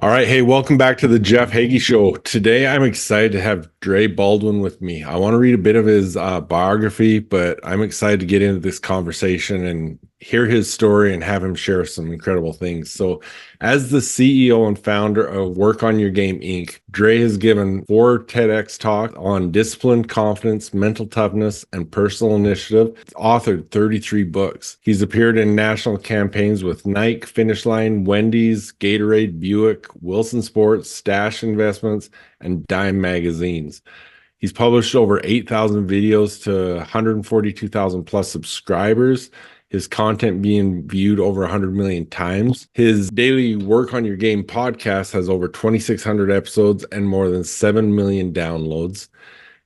All right. Hey, welcome back to the Jeff Hagee Show. Today, I'm excited to have Dre Baldwin with me. I want to read a bit of his biography, but I'm excited to get into this conversation and hear his story and have him share some incredible things. So, as the CEO and founder of Work on Your Game Inc., Dre has given 4 TEDx talks on discipline, confidence, mental toughness, and personal initiative. He's authored 33 books. He's appeared in national campaigns with Nike, Finish Line, Wendy's, Gatorade, Buick, Wilson Sports, Stash Investments, and Dime magazines. He's published over 8,000 videos to 142,000 plus subscribers. His content being viewed over 100 million times. His daily Work on Your Game podcast has over 2,600 episodes and more than 7 million downloads.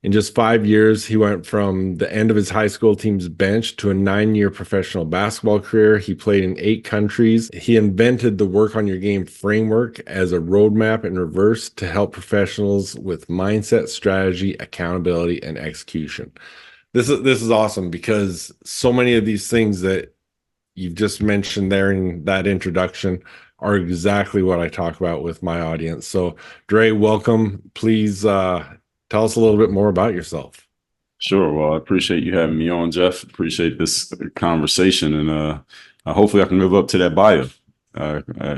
In just 5 years, he went from the end of his high school team's bench to a 9-year professional basketball career. He played in 8 countries. He invented the Work on Your Game framework as a roadmap in reverse to help professionals with mindset, strategy, accountability, and execution. This is awesome because so many of these things that you've just mentioned there in that introduction are exactly what I talk about with my audience. So, Dre, welcome. Please tell us a little bit more about yourself. Sure. Well, I appreciate you having me on, Jeff. Appreciate this conversation, and hopefully I can live up to that bio.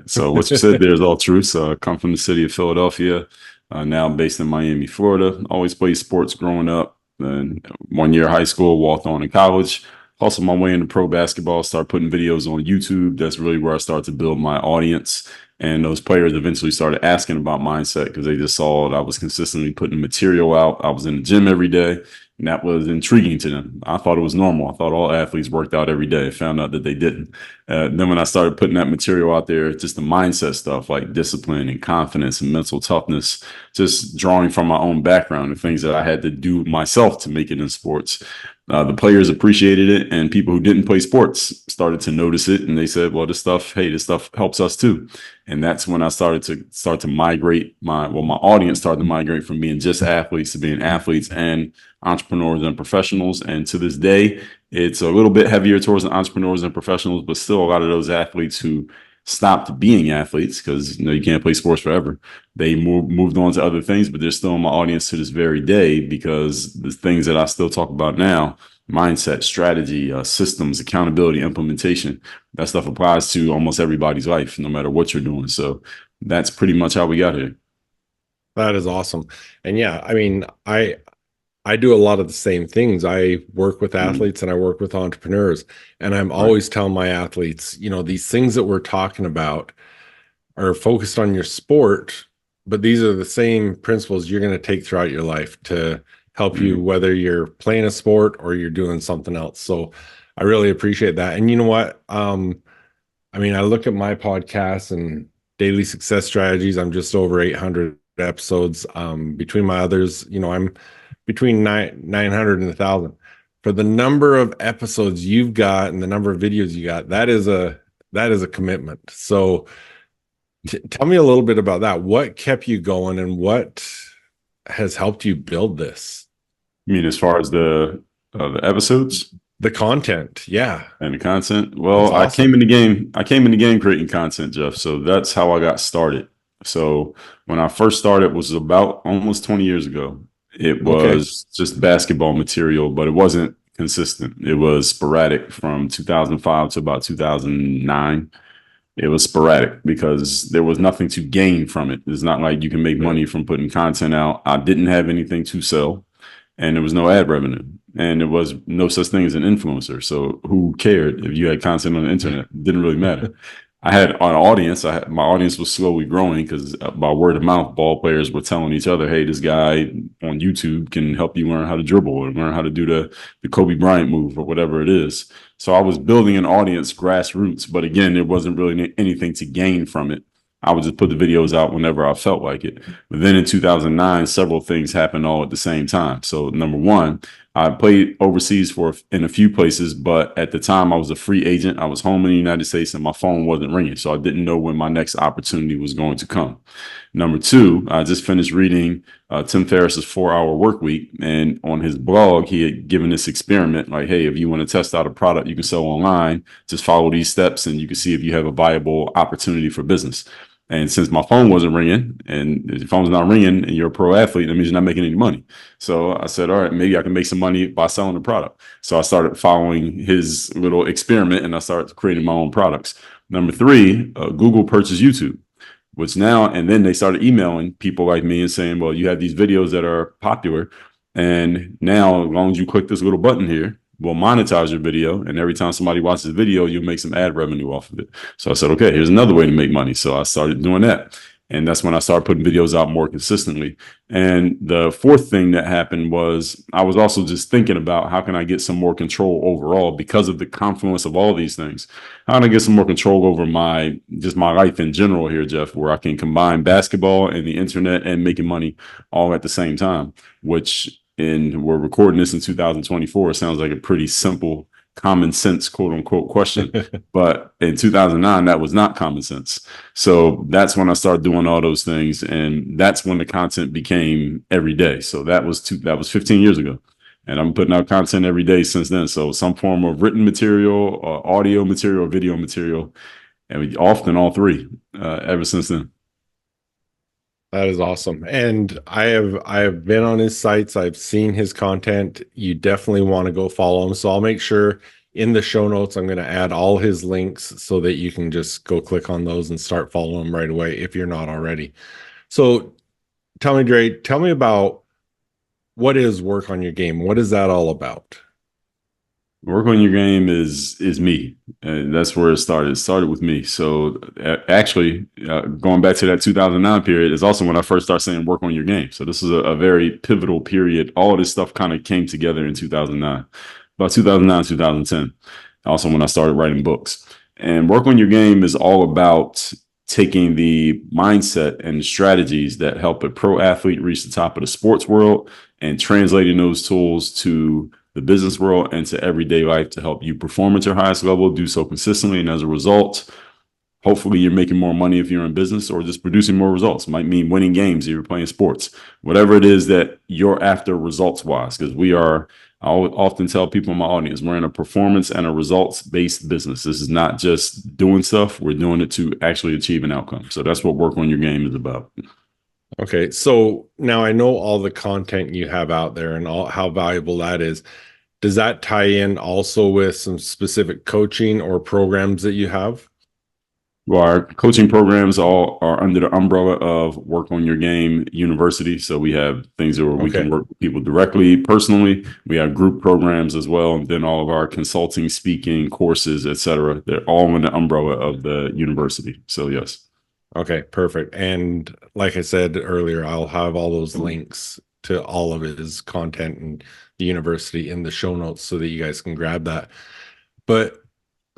So what you said there is all true. So I come from the city of Philadelphia. Now I'm based in Miami, Florida. Always played sports growing up. Then 1 year high school, walked on in college. Hustled my way into pro basketball, started putting videos on YouTube. That's really where I started to build my audience. And those players eventually started asking about mindset because they just saw that I was consistently putting material out. I was in the gym every day, and that was intriguing to them. I thought it was normal. I thought all athletes worked out every day. I found out that they didn't. Then when I started putting that material out there, just the mindset stuff like discipline and confidence and mental toughness, just drawing from my own background, the things that I had to do myself to make it in sports. The players appreciated it, and people who didn't play sports started to notice it, and they said, "Well, this stuff helps us too." And that's when I started to migrate my audience started to migrate from being just athletes to being athletes and entrepreneurs and professionals. And to this day, it's a little bit heavier towards the entrepreneurs and professionals, but still a lot of those athletes who stopped being athletes because you can't play sports forever. They moved on to other things, but they're still in my audience to this very day because the things that I still talk about now, mindset, strategy, systems, accountability, implementation, that stuff applies to almost everybody's life, no matter what you're doing. So that's pretty much how we got here. That is awesome. And yeah, I mean, I do a lot of the same things. I work with athletes and I work with entrepreneurs, and I'm always telling my athletes, these things that we're talking about are focused on your sport, but these are the same principles you're going to take throughout your life to help you, whether you're playing a sport or you're doing something else. So I really appreciate that. And you know what? I mean, I look at my podcast and daily success strategies. I'm just over 800 episodes. Between my others, I'm between 900 and 1,000. For the number of episodes you've got and the number of videos you got, that is a commitment. So tell me a little bit about that. What kept you going and what has helped you build this? You mean as far as the episodes? The content, yeah. And the content? Well, awesome. I came in the game creating content, Jeff. So that's how I got started. So when I first started, it was about almost 20 years ago. It was just basketball material, but it wasn't consistent. It was sporadic from 2005 to about 2009. It was sporadic because there was nothing to gain from it. It's not like you can make money from putting content out. I didn't have anything to sell, and there was no ad revenue, and there was no such thing as an influencer. So who cared if you had content on the internet? It didn't really matter. I had an audience. My audience was slowly growing because by word of mouth, ball players were telling each other, "Hey, this guy on YouTube can help you learn how to dribble or learn how to do the Kobe Bryant move or whatever it is." So I was building an audience grassroots, but again, there wasn't really anything to gain from it. I would just put the videos out whenever I felt like it. But then in 2009, several things happened all at the same time. So number one, I played overseas in a few places, but at the time I was a free agent. I was home in the United States and my phone wasn't ringing. So I didn't know when my next opportunity was going to come. Number two, I just finished reading Tim Ferriss's 4-Hour Work Week. And on his blog, he had given this experiment like, hey, if you want to test out a product you can sell online, just follow these steps and you can see if you have a viable opportunity for business. And since my phone wasn't ringing, and if your phone's not ringing and you're a pro athlete, that means you're not making any money. So I said, all right, maybe I can make some money by selling the product. So I started following his little experiment and I started creating my own products. Number three, Google purchased YouTube, which now, and then they started emailing people like me and saying, well, you have these videos that are popular. And now, as long as you click this little button here, we'll monetize your video. And every time somebody watches the video, you'll make some ad revenue off of it. So I said, okay, here's another way to make money. So I started doing that. And that's when I started putting videos out more consistently. And the fourth thing that happened was I was also just thinking about how can I get some more control overall because of the confluence of all these things. How can I get some more control over my life in general here, Jeff, where I can combine basketball and the internet and making money all at the same time, which we're recording this in 2024. It sounds like a pretty simple, common sense, quote unquote question. But in 2009, that was not common sense. So that's when I started doing all those things. And that's when the content became every day. So that was 15 years ago. And I'm putting out content every day since then. So some form of written material, audio material, video material, and often all 3 ever since then. That is awesome. And I have been on his sites. I've seen his content. You definitely want to go follow him. So I'll make sure in the show notes, I'm going to add all his links so that you can just go click on those and start following him right away if you're not already. So tell me, Dre, tell me about what is work on your game? What is that all about? Work on your game is me, and that's where it started. It started with me. So actually, going back to that 2009 period is also when I first started saying work on your game. So this is a very pivotal period. All of this stuff kind of came together in 2009, about 2009, 2010. Also when I started writing books. And work on your game is all about taking the mindset and strategies that help a pro athlete reach the top of the sports world and translating those tools to the business world and to everyday life to help you perform at your highest level, do so consistently. And as a result, hopefully you're making more money if you're in business or just producing more results. It might mean winning games if you're playing sports, whatever it is that you're after results wise, because I often tell people in my audience, we're in a performance and a results based business. This is not just doing stuff. We're doing it to actually achieve an outcome. So that's what work on your game is about. Okay, so now I know all the content you have out there and how valuable that is. Does that tie in also with some specific coaching or programs that you have? Well, our coaching programs all are under the umbrella of Work on Your Game University. So we have things where we can work with people directly, personally. We have group programs as well. And then all of our consulting, speaking, courses, et cetera, they're all in the umbrella of the university. So yes. Okay, perfect. And like I said earlier, I'll have all those links to all of his content and the university in the show notes so that you guys can grab that. But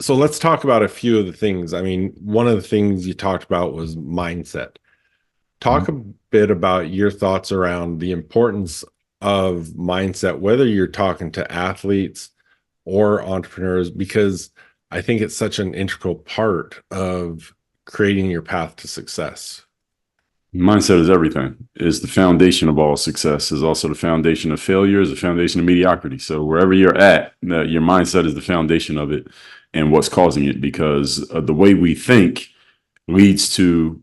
so let's talk about a few of the things. I mean, one of the things you talked about was mindset. Talk a bit about your thoughts around the importance of mindset, whether you're talking to athletes or entrepreneurs, because I think it's such an integral part of creating your path to success. Mindset is everything. Is the foundation of all success. Is also the foundation of failure. Is the foundation of mediocrity. So wherever you're at, your mindset is the foundation of it, and what's causing it. Because the way we think leads to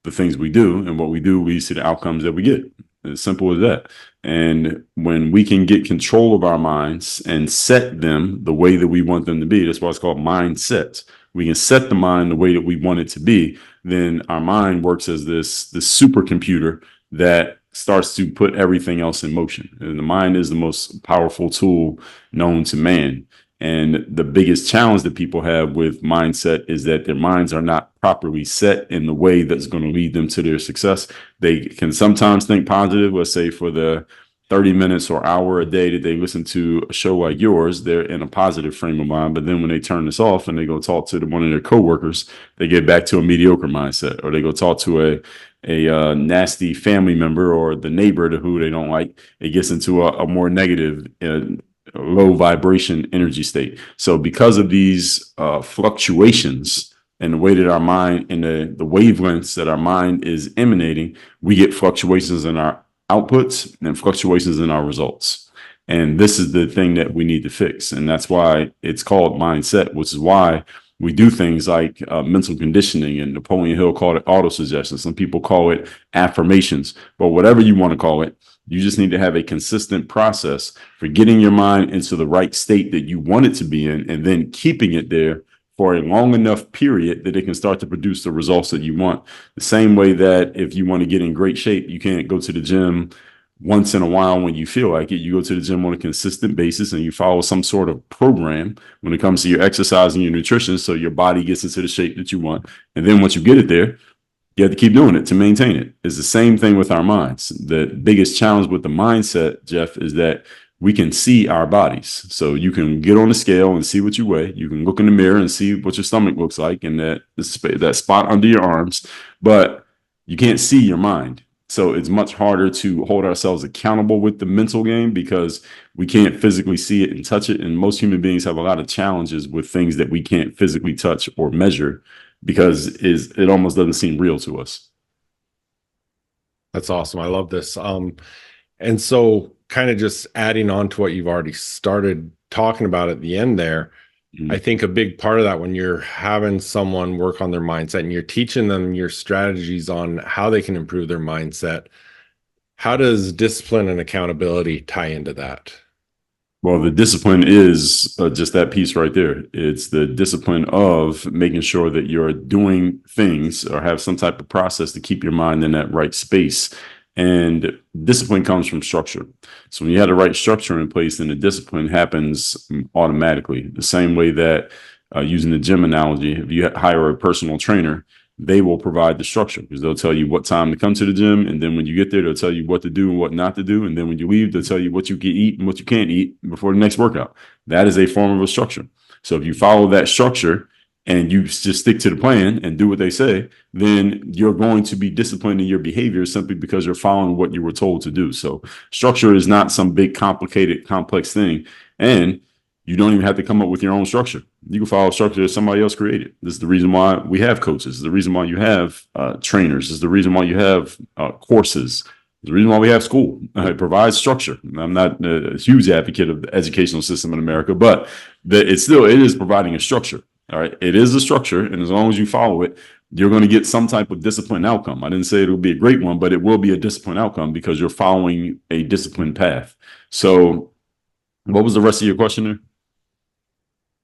the things we do, and what we do leads to the outcomes that we get. As simple as that. And when we can get control of our minds and set them the way that we want them to be, that's why it's called mindset. We can set the mind the way that we want it to be. Then our mind works as this supercomputer that starts to put everything else in motion. And the mind is the most powerful tool known to man. And the biggest challenge that people have with mindset is that their minds are not properly set in the way that's going to lead them to their success. They can sometimes think positive, let's say for the 30 minutes or hour a day that they listen to a show like yours, they're in a positive frame of mind. But then when they turn this off and they go talk to one of their coworkers, they get back to a mediocre mindset, or they go talk to a nasty family member or the neighbor to who they don't like. It gets into a more negative low vibration energy state. So because of these fluctuations and the way that our mind and the wavelengths that our mind is emanating, we get fluctuations in our outputs and fluctuations in our results. And this is the thing that we need to fix. And that's why it's called mindset, which is why we do things like mental conditioning, and Napoleon Hill called it autosuggestion. Some people call it affirmations, but whatever you want to call it, you just need to have a consistent process for getting your mind into the right state that you want it to be in, and then keeping it there for a long enough period that it can start to produce the results that you want. The same way that if you want to get in great shape, you can't go to the gym once in a while when you feel like it. You go to the gym on a consistent basis and you follow some sort of program when it comes to your exercise and your nutrition, so your body gets into the shape that you want. And then once you get it there, you have to keep doing it to maintain it. It's the same thing with our minds. The biggest challenge with the mindset, Jeff, is that we can see our bodies. So you can get on the scale and see what you weigh. You can look in the mirror and see what your stomach looks like and that spot under your arms, but you can't see your mind. So it's much harder to hold ourselves accountable with the mental game because we can't physically see it and touch it. And most human beings have a lot of challenges with things that we can't physically touch or measure because it almost doesn't seem real to us. That's awesome. I love this. And so kind of just adding on to what you've already started talking about at the end there, I think a big part of that when you're having someone work on their mindset and you're teaching them your strategies on how they can improve their mindset, how does discipline and accountability tie into that? Well, the discipline is just that piece right there. It's the discipline of making sure that you're doing things or have some type of process to keep your mind in that right space. And discipline comes from structure. So when you have the right structure in place, then the discipline happens automatically. The same way that using the gym analogy, if you hire a personal trainer, they will provide the structure because they'll tell you what time to come to the gym. And then when you get there, they'll tell you what to do and what not to do. And then when you leave, they'll tell you what you can eat and what you can't eat before the next workout. That is a form of a structure. So if you follow that structure and you just stick to the plan and do what they say, then you're going to be disciplined in your behavior simply because you're following what you were told to do. So structure is not some big, complicated, complex thing. And you don't even have to come up with your own structure. You can follow a structure that somebody else created. This is the reason why we have coaches. This is the reason why you have trainers. This is the reason why you have courses. The reason why we have school. It provides structure. I'm not a huge advocate of the educational system in America, but it is providing a structure. All right. It is a structure. And as long as you follow it, you're going to get some type of disciplined outcome. I didn't say it will be a great one, but it will be a disciplined outcome because you're following a disciplined path. So what was the rest of your question there?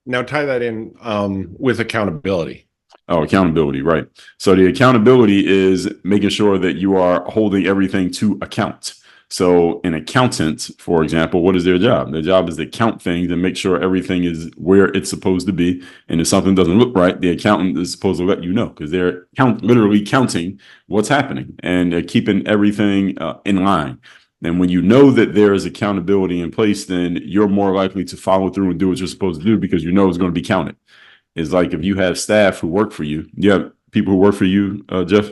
Now tie that in with accountability. Oh, accountability, right. So the accountability is making sure that you are holding everything to account. So an accountant, for example, what is their job? Their job is to count things and make sure everything is where it's supposed to be. And if something doesn't look right, the accountant is supposed to let you know because they're literally counting what's happening and they're keeping everything in line. And when you know that there is accountability in place, then you're more likely to follow through and do what you're supposed to do because you know it's going to be counted. It's like if you have staff who work for you, you have people who work for you, Jeff?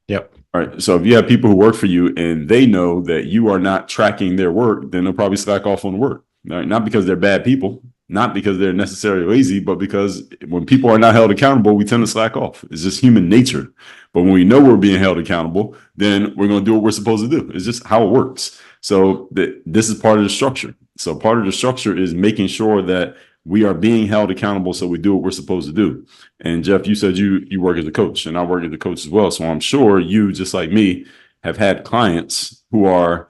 Yep. All right. So if you have people who work for you and they know that you are not tracking their work, then they'll probably slack off on the work. Right? Not because they're bad people, not because they're necessarily lazy, but because when people are not held accountable, we tend to slack off. It's just human nature. But when we know we're being held accountable, then we're going to do what we're supposed to do. It's just how it works. So this is part of the structure. So part of the structure is making sure that we are being held accountable so we do what we're supposed to do. And Jeff, you said you work as a coach and I work as a coach as well. So I'm sure you, just like me, have had clients who are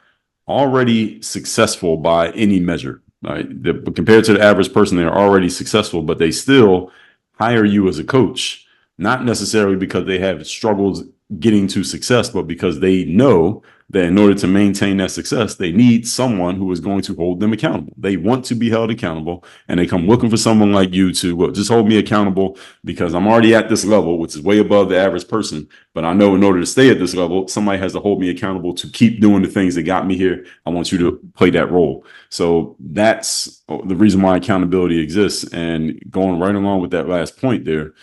already successful by any measure. Right? Compared to the average person, they're already successful, but they still hire you as a coach, not necessarily because they have struggles getting to success, but because they know that in order to maintain that success, they need someone who is going to hold them accountable. They want to be held accountable, and they come looking for someone like you to just hold me accountable because I'm already at this level, which is way above the average person. But I know in order to stay at this level, somebody has to hold me accountable to keep doing the things that got me here. I want you to play that role. So that's the reason why accountability exists. And going right along with that last point there,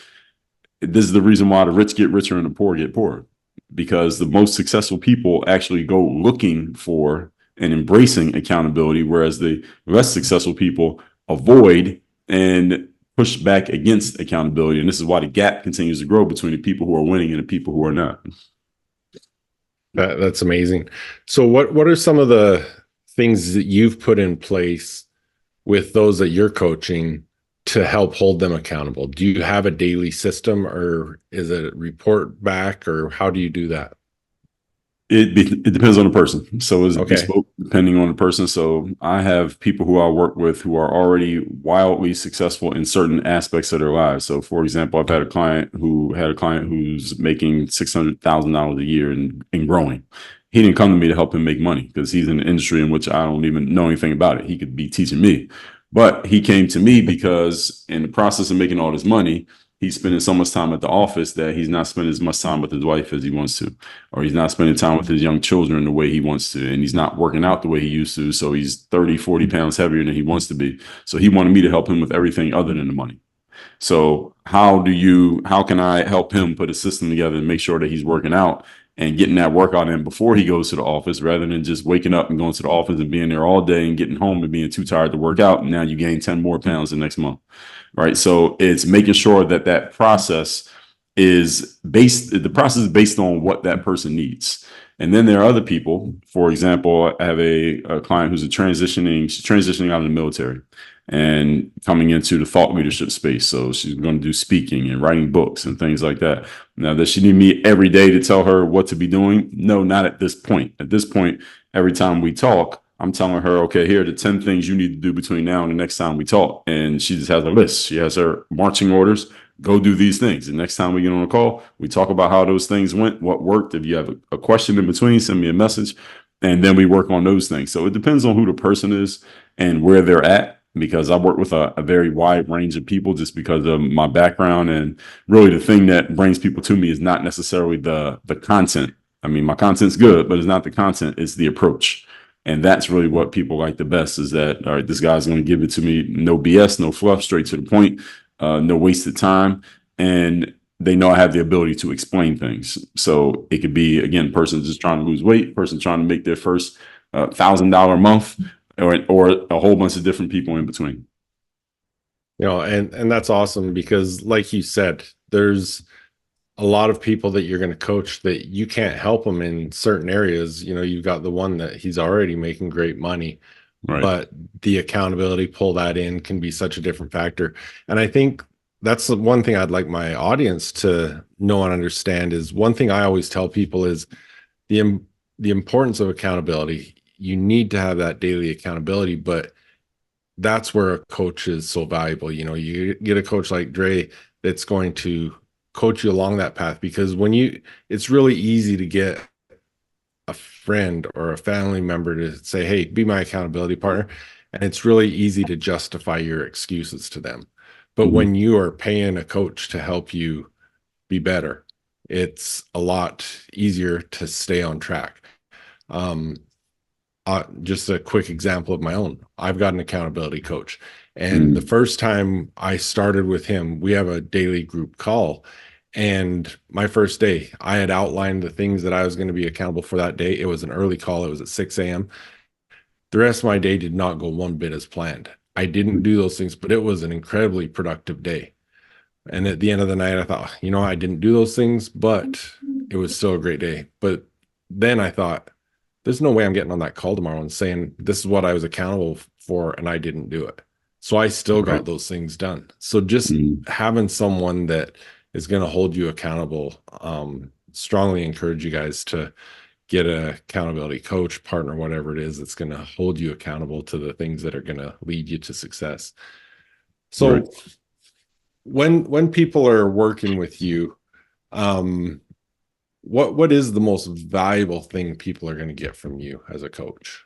this is the reason why the rich get richer and the poor get poorer. Because the most successful people actually go looking for and embracing accountability, whereas the less successful people avoid and push back against accountability. And this is why the gap continues to grow between the people who are winning and the people who are not. That's amazing. So what are some of the things that you've put in place with those that you're coaching to help hold them accountable? Do you have a daily system, or is it report back, or how do you do that? It depends on the person. So it's Okay. bespoke depending on the person. So I have people who I work with who are already wildly successful in certain aspects of their lives. So for example, I've had a client who's making $600,000 a year and growing. He didn't come to me to help him make money because he's in an industry in which I don't even know anything about it. He could be teaching me. But he came to me because in the process of making all this money, he's spending so much time at the office that he's not spending as much time with his wife as he wants to, or he's not spending time with his young children the way he wants to, and he's not working out the way he used to. So he's 30, 40 pounds heavier than he wants to be. So he wanted me to help him with everything other than the money. So how can I help him put a system together and make sure that he's working out and getting that workout in before he goes to the office, rather than just waking up and going to the office and being there all day and getting home and being too tired to work out. And now you gain 10 more pounds the next month. Right. So it's making sure that that process the process is based on what that person needs. And then there are other people. For example, I have a client she's transitioning out of the military and coming into the thought leadership space. So she's going to do speaking and writing books and things like that. Now, does she need me every day to tell her what to be doing? No, not at this point. At this point, every time we talk, I'm telling her, okay, here are the 10 things you need to do between now and the next time we talk. And she just has a list. She has her marching orders. Go do these things. The next time we get on a call, we talk about how those things went, what worked. If you have a question in between, send me a message. And then we work on those things. So it depends on who the person is and where they're at, because I work with a very wide range of people just because of my background. And really the thing that brings people to me is not necessarily the content. I mean, my content's good, but it's not the content, it's the approach. And that's really what people like the best, is that, all right, this guy's going to give it to me, no BS, no fluff, straight to the point, no wasted time. And they know I have the ability to explain things. So it could be, again, person just trying to lose weight, person trying to make their first $1,000 a month, or a whole bunch of different people in between. And that's awesome because, like you said, there's a lot of people that you're going to coach that you can't help them in certain areas. You've got the one that he's already making great money, Right. but the accountability, pull that in, can be such a different factor. And I think that's the one thing I'd like my audience to know and understand. Is one thing I always tell people is the importance of accountability. You need to have that daily accountability, but that's where a coach is so valuable. You get a coach like Dre that's going to coach you along that path, because it's really easy to get a friend or a family member to say, hey, be my accountability partner. And it's really easy to justify your excuses to them. But Mhm. when you are paying a coach to help you be better, it's a lot easier to stay on track. Um, just a quick example of my own. I've got an accountability coach. And the Mhm. first time I started with him, we have a daily group call. And my first day, I had outlined the things that I was going to be accountable for that day. It was an early call, it was at 6 a.m. The rest of my day did not go one bit as planned. I didn't do those things, but it was an incredibly productive day. And at the end of the night, I thought, I didn't do those things, but it was still a great day. But then I thought, there's no way I'm getting on that call tomorrow and saying this is what I was accountable for and I didn't do it. So I still Right. got those things done. So just Mhm. having someone that is going to hold you accountable, strongly encourage you guys to get a accountability coach, partner, whatever it is that's going to hold you accountable to the things that are going to lead you to success. Right. So when people are working with you, um, what is the most valuable thing people are going to get from you as a coach?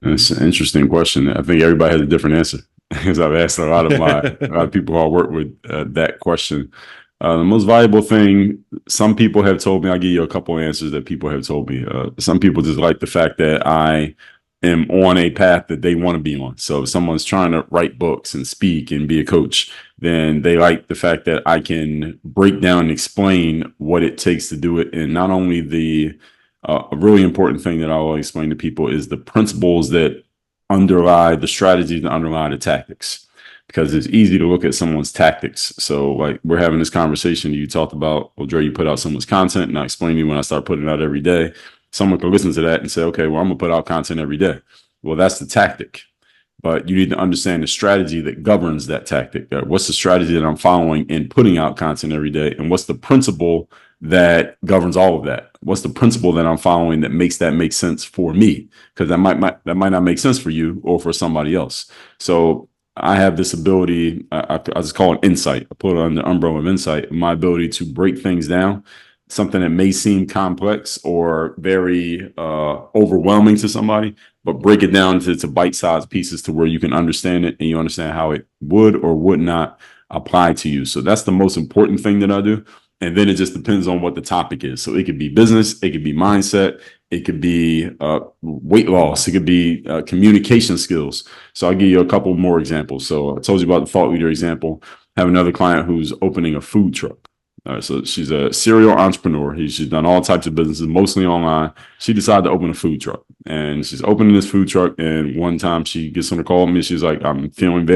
It's an interesting question. I think everybody has a different answer because I've asked a lot of people who I work with that question. The most valuable thing, some people have told me, I'll give you a couple answers that people have told me. Some people just like the fact that I am on a path that they want to be on. So if someone's trying to write books and speak and be a coach, then they like the fact that I can break down and explain what it takes to do it. And not only a really important thing that I always explain to people is the principles that underlie the strategies that underlie the tactics, because it's easy to look at someone's tactics. So like we're having this conversation, you talked about, well, Dre, you put out someone's content, and I explained to you when I start putting it out every day, someone could listen to that and say, okay, well, I'm gonna put out content every day. Well, that's the tactic. but you need to understand the strategy that governs that tactic. What's the strategy that I'm following in putting out content every day? And what's the principle that governs all of that? What's the principle that I'm following that makes that make sense for me? Because that might not make sense for you or for somebody else. So I have this ability, I just call it insight. I put it on the umbrella of insight, my ability to break things down, something that may seem complex or very overwhelming to somebody, but break it down to bite-sized pieces to where you can understand it and you understand how it would or would not apply to you. So that's the most important thing that I do. And then it just depends on what the topic is. So it could be business, it could be mindset, it could be weight loss, it could be communication skills. So I'll give you a couple more examples. So I told you about the thought leader example. I have another client who's opening a food truck. So she's a serial entrepreneur. She's done all types of businesses, mostly online. She decided to open a food truck, and she's opening this food truck. And one time she gets on the call with me. She's like, I'm feeling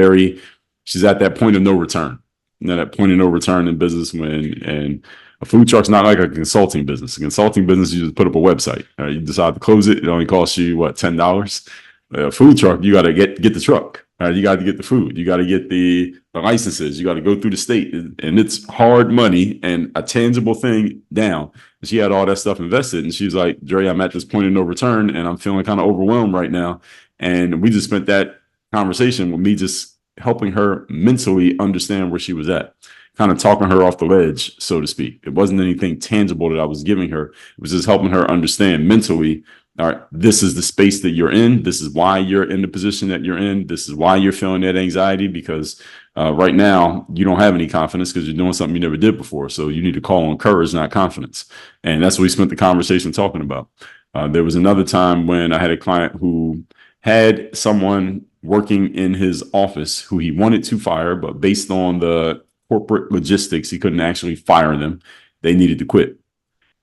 she's at that point of no return. That point of no return in business and a food truck's not like a consulting business. A consulting business, you just put up a website. You decide to close it. It only costs you, what, $10? A food truck, you got to get the truck. You got to get the food. You got to get the licenses. You got to go through the state. And it's hard money and a tangible thing down. And she had all that stuff invested. And she's like, Dre, I'm at this point of no return and I'm feeling kind of overwhelmed right now. And we just spent that conversation with me just helping her mentally understand where she was at, kind of talking her off the ledge, so to speak. It wasn't anything tangible that I was giving her. It was just helping her understand mentally, all right, this is the space that you're in. This is why you're in the position that you're in. This is why you're feeling that anxiety, because right now you don't have any confidence because you're doing something you never did before. So you need to call on courage, not confidence. And that's what we spent the conversation talking about. There was another time when I had a client who had someone working in his office who he wanted to fire, but based on the corporate logistics, he couldn't actually fire them. They needed to quit.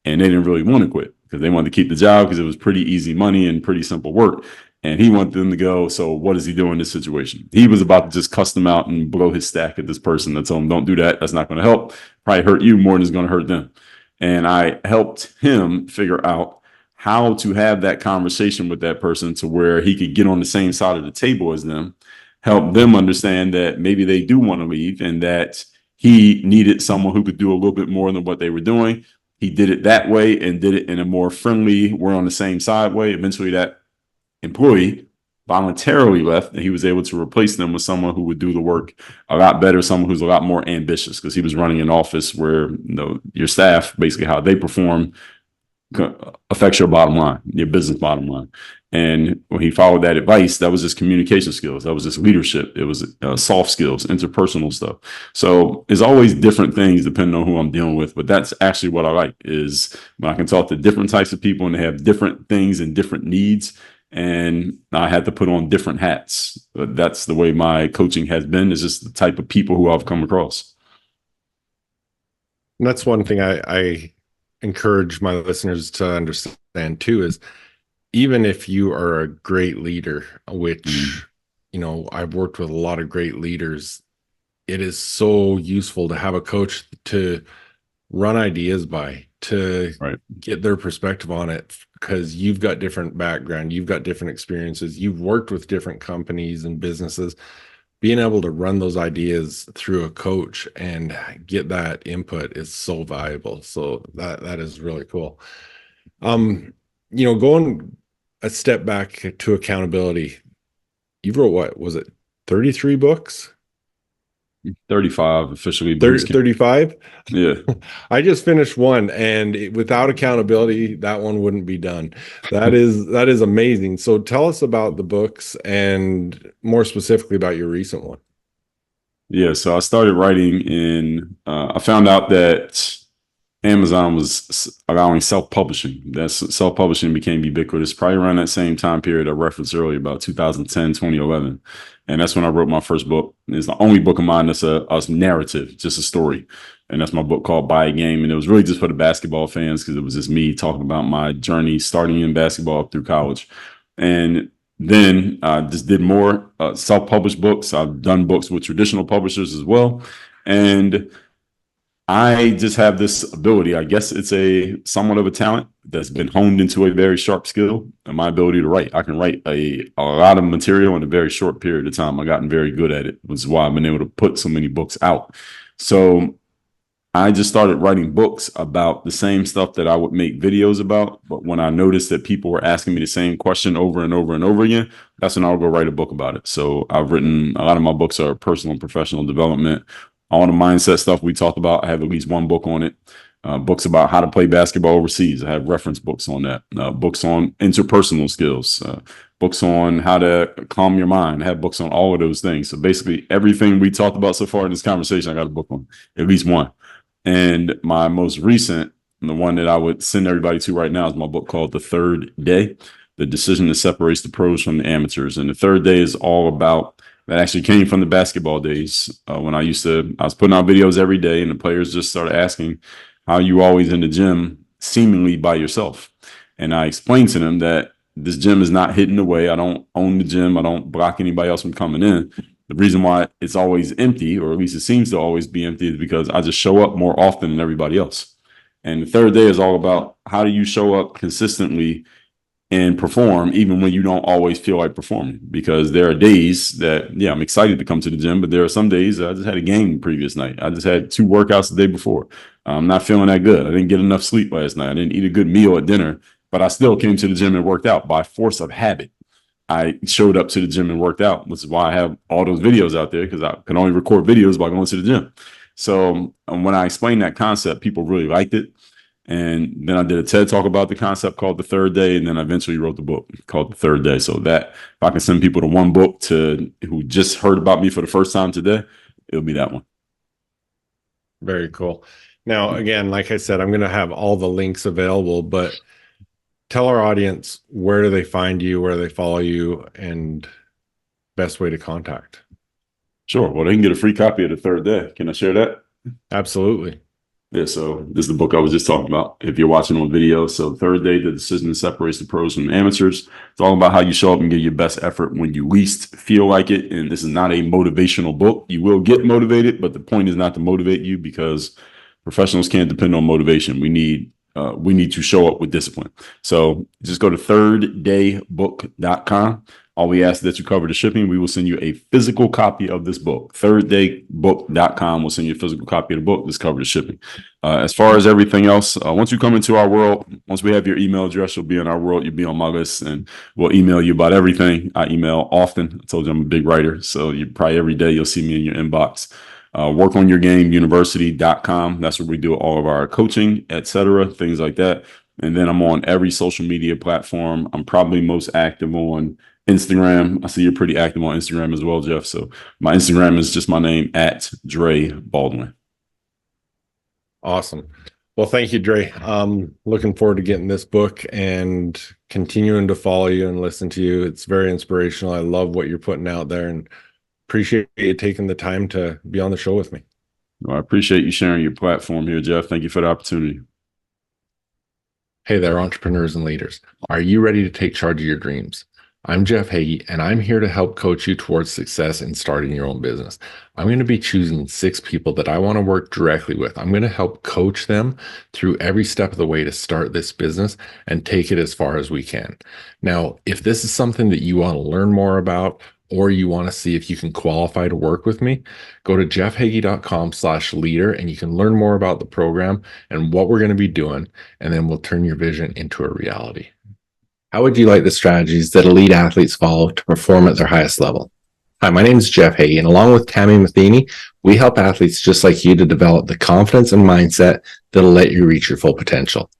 And they didn't really want to quit because they wanted to keep the job because it was pretty easy money and pretty simple work. And he wanted them to go. So what does he do in this situation? He was about to just cuss them out and blow his stack at this person that told him, don't do that. That's not going to help. Probably hurt you more than it's going to hurt them. And I helped him figure out how to have that conversation with that person to where he could get on the same side of the table as them, help them understand that maybe they do want to leave and that he needed someone who could do a little bit more than what they were doing. He did it that way and did it in a more friendly, we're on the same side way. Eventually that employee voluntarily left and he was able to replace them with someone who would do the work a lot better, someone who's a lot more ambitious, because he was running an office where your staff, basically how they perform, affects your bottom line, your business bottom line. And when he followed that advice, that was his communication skills. That was his leadership. It was soft skills, interpersonal stuff. So it's always different things depending on who I'm dealing with. But that's actually what I like, is when I can talk to different types of people and they have different things and different needs. And I had to put on different hats. But that's the way my coaching has been, is just the type of people who I've come across. And that's one thing I encourage my listeners to understand too, is even if you are a great leader, which, I've worked with a lot of great leaders, it is so useful to have a coach to run ideas by, to get their perspective on it, because you've got different background, you've got different experiences, you've worked with different companies and businesses. Being able to run those ideas through a coach and get that input is so valuable. So that is really cool. Going a step back to accountability, you wrote, what was it, 33 books? 35 officially. 35. Yeah. I just finished one, and without accountability, that one wouldn't be done. That is amazing. So tell us about the books and more specifically about your recent one. Yeah. So I started writing I found out that Amazon was allowing self-publishing. That self-publishing became ubiquitous probably around that same time period I referenced earlier, about 2010, 2011. And that's when I wrote my first book. It's the only book of mine that's a narrative, just a story. And that's my book called Buy a Game. And it was really just for the basketball fans, because it was just me talking about my journey starting in basketball through college. And then I just did more self-published books. I've done books with traditional publishers as well. And I just have this ability. I guess it's a somewhat of a talent that's been honed into a very sharp skill, and my ability to write. I can write a lot of material in a very short period of time. I've gotten very good at it, which is why I've been able to put so many books out. So I just started writing books about the same stuff that I would make videos about. But when I noticed that people were asking me the same question over and over and over again, that's when I'll go write a book about it. So I've written a lot of my books are personal and professional development. All the mindset stuff we talked about, I have at least one book on it. Books about how to play basketball overseas. I have reference books on that. Books on interpersonal skills. Books on how to calm your mind. I have books on all of those things. So basically everything we talked about so far in this conversation, I got a book on, at least one. And my most recent, the one that I would send everybody to right now, is my book called The Third Day, The Decision That Separates the Pros from the Amateurs. And the third day is all about, that actually came from the basketball days when I was putting out videos every day, and the players just started asking, how you always in the gym seemingly by yourself? And I explained to them that this gym is not hidden away. I don't own the gym. I don't block anybody else from coming in. The reason why it's always empty, or at least it seems to always be empty, is because I just show up more often than everybody else. And the third day is all about, how do you show up consistently and perform even when you don't always feel like performing? Because there are days that, yeah, I'm excited to come to the gym, but there are some days I just had a game the previous night. I just had 2 workouts the day before. I'm not feeling that good. I didn't get enough sleep last night. I didn't eat a good meal at dinner, but I still came to the gym and worked out by force of habit. I showed up to the gym and worked out, which is why I have all those videos out there, because I can only record videos by going to the gym. So when I explained that concept, people really liked it. And then I did a TED talk about the concept called The Third Day. And then I eventually wrote the book called The Third Day. So that if I can send people to one book who just heard about me for the first time today, it'll be that one. Very cool. Now, again, like I said, I'm going to have all the links available, but tell our audience, where do they find you, where they follow you, and best way to contact. Sure. Well, they can get a free copy of The Third Day. Can I share that? Absolutely. Yeah, so this is the book I was just talking about. If you're watching on video, so Third Day, The Decision That Separates the Pros from the Amateurs. It's all about how you show up and give your best effort when you least feel like it. And this is not a motivational book. You will get motivated, but the point is not to motivate you, because professionals can't depend on motivation. We need to show up with discipline. So just go to thirddaybook.com. All we ask is that you cover the shipping. We will send you a physical copy of this book. Thirddaybook.com will send you a physical copy of the book. Just cover the shipping. As far as everything else, once you come into our world, once we have your email address, you'll be in our world. You'll be on my list, and we'll email you about everything. I email often. I told you I'm a big writer, so you probably every day you'll see me in your inbox. Workonyourgameuniversity.com. That's where we do all of our coaching, etc., things like that. And then I'm on every social media platform. I'm probably most active on Instagram. I see you're pretty active on Instagram as well, Jeff. So my Instagram is just my name, at Dre Baldwin. Awesome. Well, thank you, Dre. Looking forward to getting this book and continuing to follow you and listen to you. It's very inspirational. I love what you're putting out there, and appreciate you taking the time to be on the show with me. Well, I appreciate you sharing your platform here, Jeff. Thank you for the opportunity. Hey there, entrepreneurs and leaders. Are you ready to take charge of your dreams? I'm Jeff Hagee, and I'm here to help coach you towards success in starting your own business. I'm going to be choosing 6 people that I want to work directly with. I'm going to help coach them through every step of the way to start this business and take it as far as we can. Now, if this is something that you want to learn more about, or you want to see if you can qualify to work with me, go to jeffhagee.com/leader, and you can learn more about the program and what we're going to be doing, and then we'll turn your vision into a reality. How would you like the strategies that elite athletes follow to perform at their highest level? Hi, my name is Jeff Hagee, and along with Tammy Matheny, we help athletes just like you to develop the confidence and mindset that'll let you reach your full potential.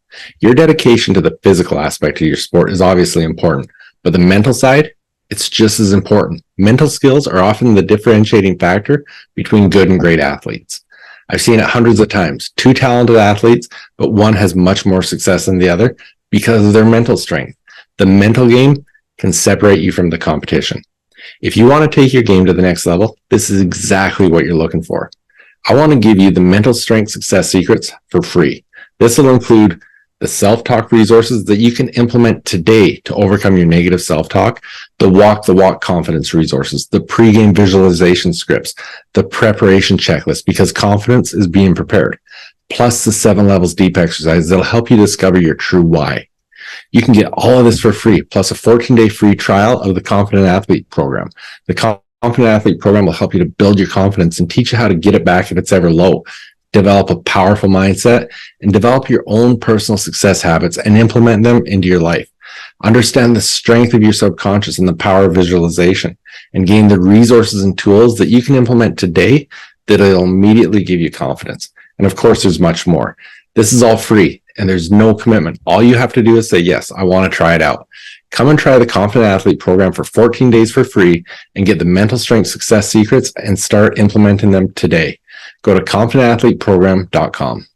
Your dedication to the physical aspect of your sport is obviously important, but the mental side, it's just as important. Mental skills are often the differentiating factor between good and great athletes. I've seen it hundreds of times. 2 talented athletes, but one has much more success than the other because of their mental strength. The mental game can separate you from the competition. If you want to take your game to the next level, this is exactly what you're looking for. I want to give you the mental strength success secrets for free. This will include the self-talk resources that you can implement today to overcome your negative self-talk, the walk confidence resources, the pregame visualization scripts, the preparation checklist, because confidence is being prepared, plus the 7 levels deep exercise that'll help you discover your true why. You can get all of this for free, plus a 14-day free trial of the Confident Athlete program. The Confident Athlete program will help you to build your confidence and teach you how to get it back if it's ever low, develop a powerful mindset, and develop your own personal success habits and implement them into your life. Understand the strength of your subconscious and the power of visualization, and gain the resources and tools that you can implement today that'll immediately give you confidence. And of course, there's much more. This is all free and there's no commitment. All you have to do is say, yes, I want to try it out. Come and try the Confident Athlete program for 14 days for free and get the mental strength success secrets and start implementing them today. Go to confidentathleteprogram.com.